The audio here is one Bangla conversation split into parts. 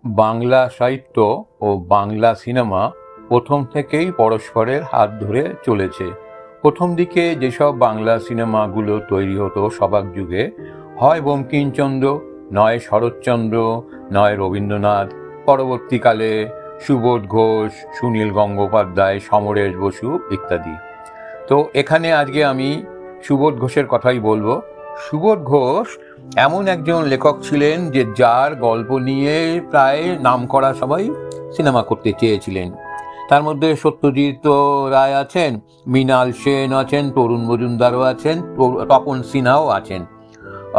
বাংলা সাহিত্য ও বাংলা সিনেমা প্রথম থেকেই পরস্পরের হাত ধরে চলেছে। প্রথম দিকে যেসব বাংলা সিনেমাগুলো তৈরি হতো সবাক যুগে, হয় বঙ্কিমচন্দ্র, নয় শরৎচন্দ্র, নয় রবীন্দ্রনাথ, পরবর্তীকালে সুবোধ ঘোষ, সুনীল গঙ্গোপাধ্যায়, সমরেশ বসু ইত্যাদি। তো এখানে আজকে আমি সুবোধ ঘোষের কথাই বলবো। সুবোধ ঘোষ এমন একজন লেখক ছিলেন যে যার গল্প নিয়ে প্রায় নামকরা সবাই সিনেমা করতে চেয়েছিলেন। তার মধ্যে সত্যজিৎ রায় আছেন, মৃণাল সেন আছেন, তরুণ মজুমদারও আছেন, তপন সিনহাও আছেন।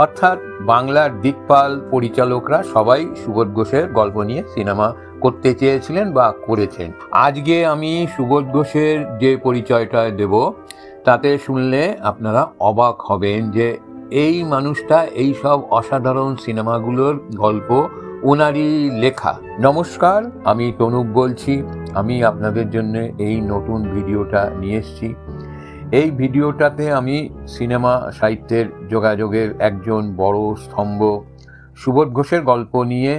অর্থাৎ বাংলার দিকপাল পরিচালকরা সবাই সুবোধ ঘোষের গল্প নিয়ে সিনেমা করতে চেয়েছিলেন বা করেছেন। আজকে আমি সুবোধ ঘোষের যে পরিচয়টা দেব তাতে শুনলে আপনারা অবাক হবেন যে এই মানুষটা এই সব অসাধারণ সিনেমাগুলোর গল্প ওনারই লেখা। নমস্কার, আমি তনুপ বলছি। আমি আপনাদের জন্য এই নতুন ভিডিওটা নিয়ে এসেছি। এই ভিডিওটাতে আমি সিনেমা সাহিত্যের যোগাযোগের একজন বড় স্তম্ভ সুবোধ ঘোষের গল্প নিয়ে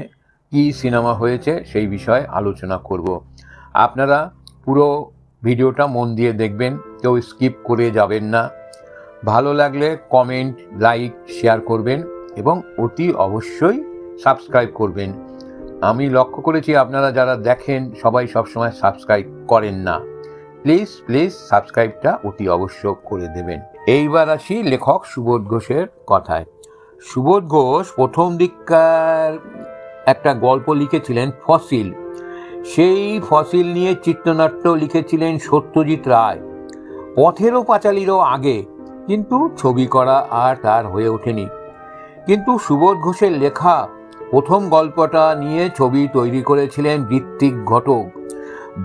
কি সিনেমা হয়েছে সেই বিষয়ে আলোচনা করব। আপনারা পুরো ভিডিওটা মন দিয়ে দেখবেন, কেউ স্কিপ করে যাবেন না। ভালো লাগলে কমেন্ট, লাইক, শেয়ার করবেন এবং অতি অবশ্যই সাবস্ক্রাইব করবেন। আমি লক্ষ্য করেছি আপনারা যারা দেখেন সবাই সবসময় সাবস্ক্রাইব করেন না। প্লিজ সাবস্ক্রাইবটা অতি অবশ্য করে দেবেন। এইবার আসি লেখক সুবোধ ঘোষের কথায়। সুবোধ ঘোষ প্রথম দিককার একটা গল্প লিখেছিলেন ফসিল। সেই ফসিল নিয়ে চিত্রনাট্য লিখেছিলেন সত্যজিৎ রায় পথেরও পাঁচালীরও আগে, কিন্তু ছবি করা আর তার হয়ে ওঠেনি। কিন্তু সুবোধ ঘোষের লেখা প্রথম গল্পটা নিয়ে ছবি তৈরি করেছিলেন ঋত্বিক ঘটক।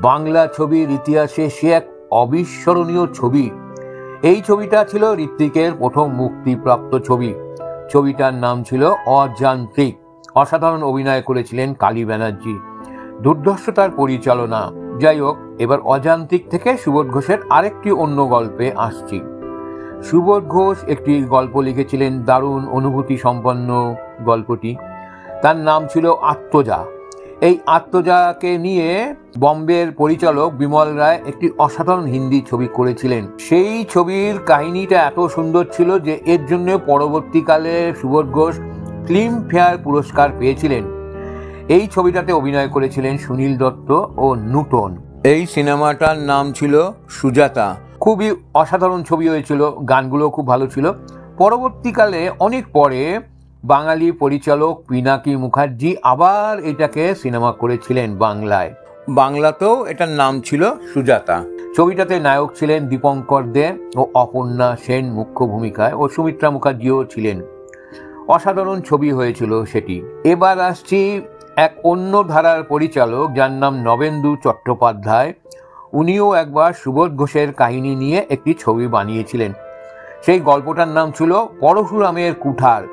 বাংলা ছবির ইতিহাসে সে এক অবিস্মরণীয় ছবি। এই ছবিটা ছিল ঋত্বিকের প্রথম মুক্তিপ্রাপ্ত ছবি। ছবিটার নাম ছিল অযান্ত্রিক। অসাধারণ অভিনয় করেছিলেন কালী ব্যানার্জি, দুর্ধর্ষ তার পরিচালনা। যাই হোক, এবার অযান্ত্রিক থেকে সুবোধ ঘোষের আরেকটি অন্য গল্পে আসছি। সুবোধ ঘোষ একটি গল্প লিখেছিলেন, দারুণ অনুভূতি সম্পন্ন গল্পটি। তার নাম ছিল আত্মজা। এই আত্মজাকে নিয়ে বম্বের পরিচালক বিমল রায় একটি অসাধারণ হিন্দি ছবি করেছিলেন। সেই ছবির কাহিনীটা এত সুন্দর ছিল যে এর জন্য পরবর্তীকালে সুবোধ ঘোষ ফিল্মফেয়ার পুরস্কার পেয়েছিলেন। এই ছবিটাতে অভিনয় করেছিলেন সুনীল দত্ত ও নূতন। এই সিনেমাটার নাম ছিল সুজাতা। খুবই অসাধারণ ছবি হয়েছিল, গানগুলো খুব ভালো ছিল। পরবর্তীকালে অনেক পরে বাঙালি পরিচালক পিনাকি মুখার্জি আবার এটাকে সিনেমা করেছিলেন বাংলায়। বাংলাতেও এটার নাম ছিল সুজাতা। ছবিটাতে নায়ক ছিলেন দীপঙ্কর দে ও অপর্ণা সেন মুখ্য ভূমিকায়, ও সুমিত্রা মুখার্জিও ছিলেন। অসাধারণ ছবি হয়েছিল সেটি। এবার আসছি এক অন্য ধারার পরিচালক যার নাম নবেন্দু চট্টোপাধ্যায়। উনিও একবার সুবোধ ঘোষের কাহিনী নিয়ে একটি ছবি বানিয়েছিলেন। সেই গল্পটার নাম ছিল পরশুরামের কুঠার।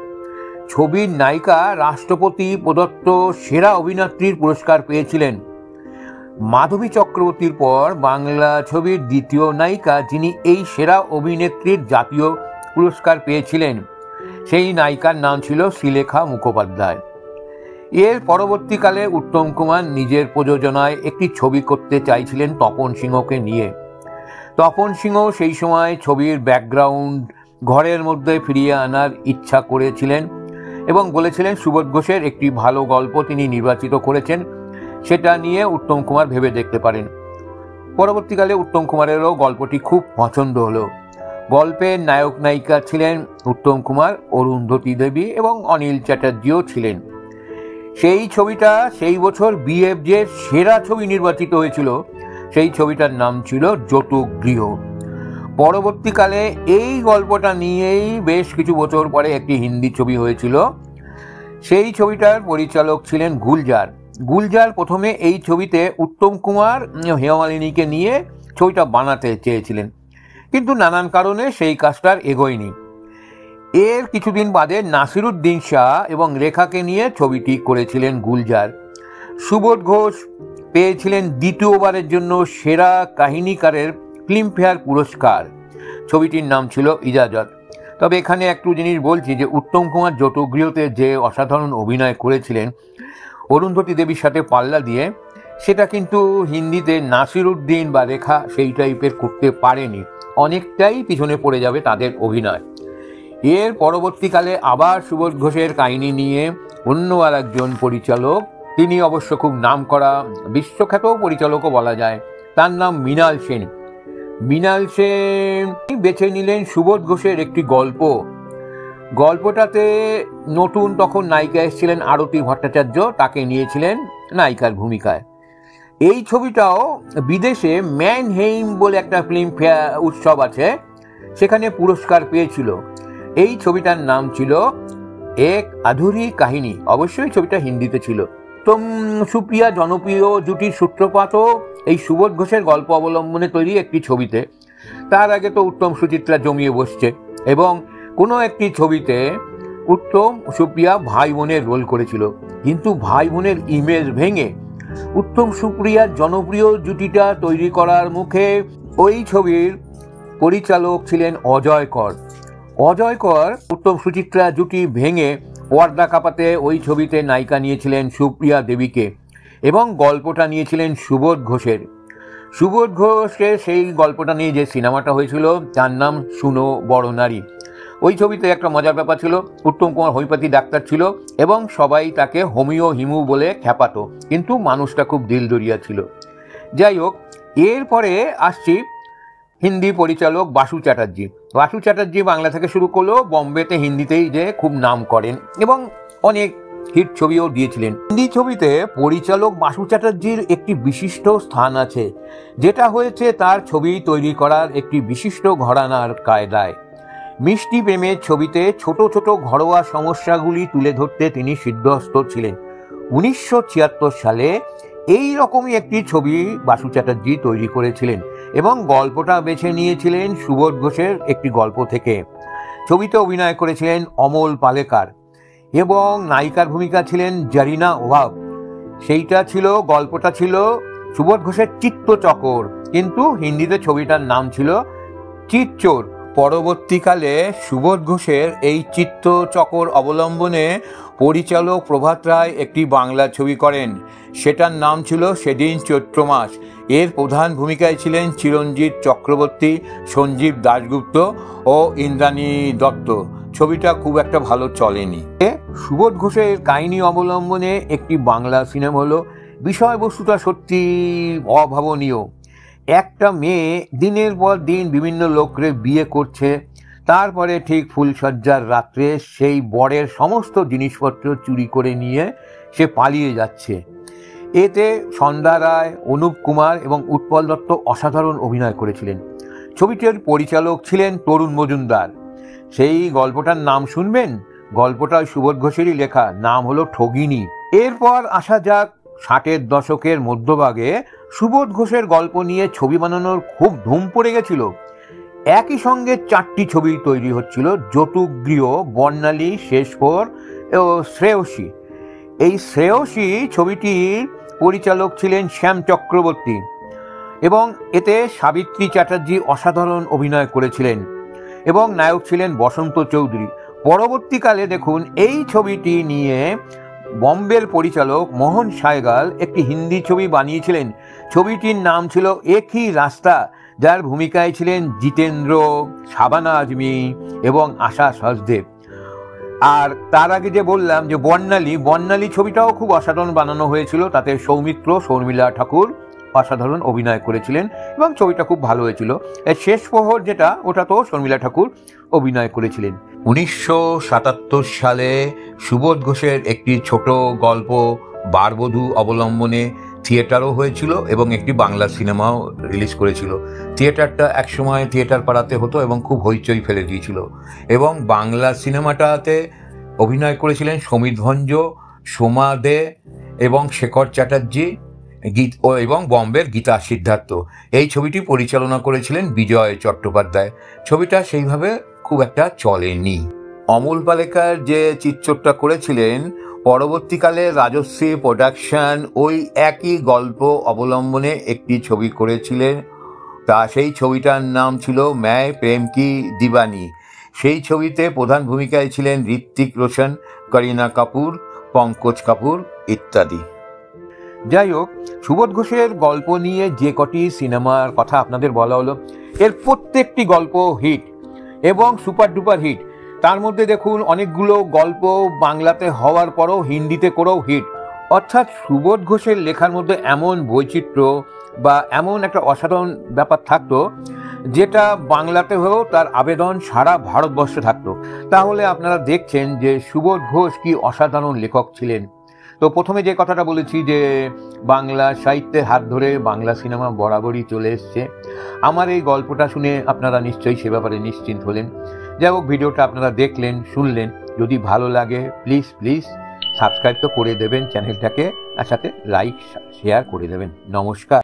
ছবির নায়িকা রাষ্ট্রপতি প্রদত্ত সেরা অভিনেত্রীর পুরস্কার পেয়েছিলেন। মাধবী চক্রবর্তীর পর বাংলা ছবির দ্বিতীয় নায়িকা যিনি এই সেরা অভিনেত্রীর জাতীয় পুরস্কার পেয়েছিলেন, সেই নায়িকার নাম ছিল শ্রীলেখা মুখোপাধ্যায়। এর পরবর্তীকালে উত্তম কুমার নিজের প্রযোজনায় একটি ছবি করতে চাইছিলেন তপন সিংহকে নিয়ে। তপন সিংহ সেই সময় ছবির ব্যাকগ্রাউন্ড ঘরের মধ্যে ফিরিয়ে আনার ইচ্ছা করেছিলেন এবং বলেছিলেন সুবোধ ঘোষের একটি ভালো গল্প তিনি নির্বাচিত করেছেন, সেটা নিয়ে উত্তম কুমার ভেবে দেখতে পারেন। পরবর্তীকালে উত্তম কুমারেরও গল্পটি খুব পছন্দ হলো। গল্পের নায়ক নায়িকা ছিলেন উত্তম কুমার, অরুন্ধতী দেবী এবং অনিল চ্যাটার্জিও ছিলেন। সেই ছবিটা সেই বছর বিএফজের সেরা ছবি নির্বাচিত হয়েছিল। সেই ছবিটার নাম ছিল যৌতুকগৃহ। পরবর্তীকালে এই গল্পটা নিয়েই বেশ কিছু বছর পরে একটি হিন্দি ছবি হয়েছিল। সেই ছবিটার পরিচালক ছিলেন গুলজার। গুলজার প্রথমে এই ছবিতে উত্তম কুমার হেমামালিনীকে নিয়ে ছবিটা বানাতে চেয়েছিলেন, কিন্তু নানান কারণে সেই কাজটা এগোয়নি। এর কিছুদিন বাদে নাসিরুদ্দিন শাহ এবং রেখাকে নিয়ে ছবিটি করেছিলেন গুলজার। সুবোধ ঘোষ পেয়েছিলেন দ্বিতীয়বারের জন্য সেরা কাহিনীকারের ফিল্মফেয়ার পুরস্কার। ছবিটির নাম ছিল ইজাজত। তবে এখানে একটু জিনিস বলছি যে উত্তম কুমার যৌতুকগৃহতে যে অসাধারণ অভিনয় করেছিলেন, অরুন্ধতী দেবীর সাথে পাল্লা দিয়ে সেটা কিন্তু হিন্দিতে নাসিরুদ্দিন বা রেখা সেই টাইপের করতে পারেনি, অনেকটাই পিছনে পড়ে যাবে তাদের অভিনয়। এর পরবর্তীকালে আবার সুবোধ ঘোষের কাহিনী নিয়ে অন্য আর একজন পরিচালক, তিনি অবশ্য খুব নামকরা বিশ্বখ্যাত পরিচালকও বলা যায়, তার নাম মৃণাল সেন। মৃণাল সেন বেছে নিলেন সুবোধ ঘোষের একটি গল্পটাতে নতুন তখন নায়িকা এসেছিলেন আরতি ভট্টাচার্য, তাকে নিয়েছিলেন নায়িকার ভূমিকায়। এই ছবিটাও বিদেশে ম্যানহেইম বলে একটা ফিল্ম উৎসব আছে, সেখানে পুরস্কার পেয়েছিল। এই ছবিটার নাম ছিল এক আধুরি কাহিনী, অবশ্যই ছবিটা হিন্দিতে ছিল। উত্তম সুপ্রিয়া জনপ্রিয় জুটির সূত্রপাতও এই সুবোধ ঘোষের গল্প অবলম্বনে তৈরি একটি ছবিতে। তার আগে তো উত্তম সুচিত্রা জমিয়ে বসছে, এবং কোনো একটি ছবিতে উত্তম সুপ্রিয়া ভাই বোনের রোল করেছিল, কিন্তু ভাই বোনের ইমেজ ভেঙে উত্তম সুপ্রিয়ার জনপ্রিয় জুটিটা তৈরি করার মুখে ওই ছবির পরিচালক ছিলেন অজয় কর। উত্তম সুচিত্রা জুটি ভেঙে পর্দা কাঁপাতে ওই ছবিতে নায়িকা নিয়েছিলেন সুপ্রিয়া দেবীকে, এবং গল্পটা নিয়েছিলেন সুবোধ ঘোষের সেই গল্পটা নিয়ে যে সিনেমাটা হয়েছিল তার নাম শুনো বড় নারী। ওই ছবিতে একটা মজার ব্যাপার ছিল, উত্তম কুমার হোমিওপ্যাথি ডাক্তার ছিল এবং সবাই তাকে হোমিও হিমু বলে খ্যাপাতো, কিন্তু মানুষটা খুব দিলদরিয়া ছিল। যাই হোক, এরপরে আসছি হিন্দি পরিচালক বাসু চ্যাটার্জি বাংলা থেকে শুরু করলেও বম্বেতে হিন্দিতেই যে খুব নাম করেন এবং অনেক হিট ছবিও দিয়েছিলেন। হিন্দি ছবিতে পরিচালক বাসু চ্যাটার্জির একটি বিশিষ্ট স্থান আছে, যেটা হয়েছে তার ছবি তৈরি করার একটি বিশিষ্ট ঘরানার কায়দায়। মিষ্টি প্রেমের ছবিতে ছোট ছোট ঘরোয়া সমস্যাগুলি তুলে ধরতে তিনি সিদ্ধহস্ত ছিলেন। 1976 সালে এই রকমই একটি ছবি বাসু চ্যাটার্জি তৈরি করেছিলেন এবং গল্পটা বেছে নিয়েছিলেন সুবোধ ঘোষের একটি গল্প থেকে। ছবিতে অভিনয় করেছিলেন অমল পালেকার এবং নায়িকার ভূমিকা ছিলেন জারিনা ওয়াব। গল্পটা ছিল সুবোধ ঘোষের চিত্তচকর, কিন্তু হিন্দিতে ছবিটার নাম ছিল চিতচোর। পরবর্তীকালে সুবোধ ঘোষের এই চিত্তচকর অবলম্বনে পরিচালক প্রভাত রায় একটি বাংলা ছবি করেন, সেটার নাম ছিল সেদিন চৈত্র মাস। এর প্রধান ভূমিকায় ছিলেন চিরঞ্জিত চক্রবর্তী, সঞ্জীব দাশগুপ্ত ও ইন্দ্রাণী দত্ত। ছবিটা খুব একটা ভালো চলেনি। সুবোধ ঘোষের কাহিনী অবলম্বনে একটি বাংলা সিনেমা হলো। বিষয়বস্তুটা সত্যি অভাবনীয়। একটা মেয়ে দিনের পর দিন বিভিন্ন লোককে বিয়ে করছে, তারপরে ঠিক ফুলসজ্জার রাত্রে সেই বরের সমস্ত জিনিসপত্র চুরি করে নিয়ে সে পালিয়ে যাচ্ছে। এতে সন্ধ্যা রায়, অনুপ কুমার এবং উৎপল দত্ত অসাধারণ অভিনয় করেছিলেন। ছবিটির পরিচালক ছিলেন তরুণ মজুমদার। সেই গল্পটার নাম শুনবেন, গল্পটা সুবোধ ঘোষেরই লেখা, নাম হলো ঠগিনী। এরপর আসা যাক 60-এর দশকের মধ্যভাগে সুবোধ ঘোষের গল্প নিয়ে ছবি বানানোর খুব ধুম পড়ে গেছিল। একই সঙ্গে 4টি ছবি তৈরি হচ্ছিল, যৌতুকগৃহ, বর্ণালী, শেষপর ও শ্রেয়সী। এই শ্রেয়সী ছবিটির পরিচালক ছিলেন শ্যাম চক্রবর্তী এবং এতে সাবিত্রী চ্যাটার্জি অসাধারণ অভিনয় করেছিলেন এবং নায়ক ছিলেন বসন্ত চৌধুরী। পরবর্তীকালে দেখুন এই ছবিটি নিয়ে বম্বের পরিচালক মোহন সায়গাল একটি হিন্দি ছবি বানিয়েছিলেন। ছবিটির নাম ছিল একই রাস্তা, যার ভূমিকায় ছিলেন জিতেন্দ্র, শাবানা আজমি এবং আশা সচদেব। আর তার আগে যে বললাম যে বর্ণালী ছবিটাও খুব অসাধারণ বানানো হয়েছিল, তাতে সৌমিত্র, শর্মিলা ঠাকুর অসাধারণ অভিনয় করেছিলেন এবং ছবিটা খুব ভালো হয়েছিল। এর শেষ প্রহর যেটা, ওটাতেও শর্মিলা ঠাকুর অভিনয় করেছিলেন। 1977 সালে সুবোধ ঘোষের একটি ছোট গল্প বারবধূ অবলম্বনে থিয়েটারও হয়েছিল এবং একটি বাংলা সিনেমাও রিলিজ করেছিল। থিয়েটারটা একসময় থিয়েটার পাড়াতে হতো এবং খুব হইচই ফেলে দিয়েছিল। এবং বাংলা সিনেমাটাতে অভিনয় করেছিলেন সমীর ভঞ্জ, সোমা দে এবং শেখর চ্যাটার্জি এবং বম্বের গীতা সিদ্ধার্থ। এই ছবিটি পরিচালনা করেছিলেন বিজয় চট্টোপাধ্যায়। ছবিটা সেইভাবে খুব একটা চলেনি। অমল পালেকার যে চিত্রটা করেছিলেন, পরবর্তীকালে রাজশ্রী প্রোডাকশন ওই একই গল্প অবলম্বনে একটি ছবি করেছিলেন। সেই ছবিটার নাম ছিল मैं प्रेम की दीवानी। সেই ছবিতে প্রধান ভূমিকায় ছিলেন ঋত্বিক রোশন, করিনা কাপুর, পঙ্কজ কাপুর ইত্যাদি। যাই হোক, সুবোধ ঘোষের গল্প নিয়ে যে কটি সিনেমার কথা আপনাদের বলা হলো, এর প্রত্যেকটি গল্প হিট এবং সুপার ডুপার হিট। তার মধ্যে দেখুন অনেকগুলো গল্প বাংলাতে হওয়ার পরও হিন্দিতে করেও হিট। অর্থাৎ সুবোধ ঘোষের লেখার মধ্যে এমন বৈচিত্র্য বা এমন একটা অসাধারণ ব্যাপার থাকতো, যেটা বাংলাতে হয়েও তার আবেদন সারা ভারতবর্ষে থাকতো। তাহলে আপনারা দেখছেন যে সুবোধ ঘোষ কি অসাধারণ লেখক ছিলেন। তো প্রথমে যে কথাটা বলেছি যে বাংলা সাহিত্যের হাত ধরে বাংলা সিনেমা বরাবরই চলে এসছে, আমার এই গল্পটা শুনে আপনারা নিশ্চয়ই সে ব্যাপারে নিশ্চিন্ত হলেন। যাই হোক, ভিডিওটা আপনারা দেখলেন, শুনলেন। যদি ভালো লাগে প্লিজ সাবস্ক্রাইব তো করে দেবেন চ্যানেলটাকে, আর সাথে লাইক শেয়ার করে দেবেন। নমস্কার।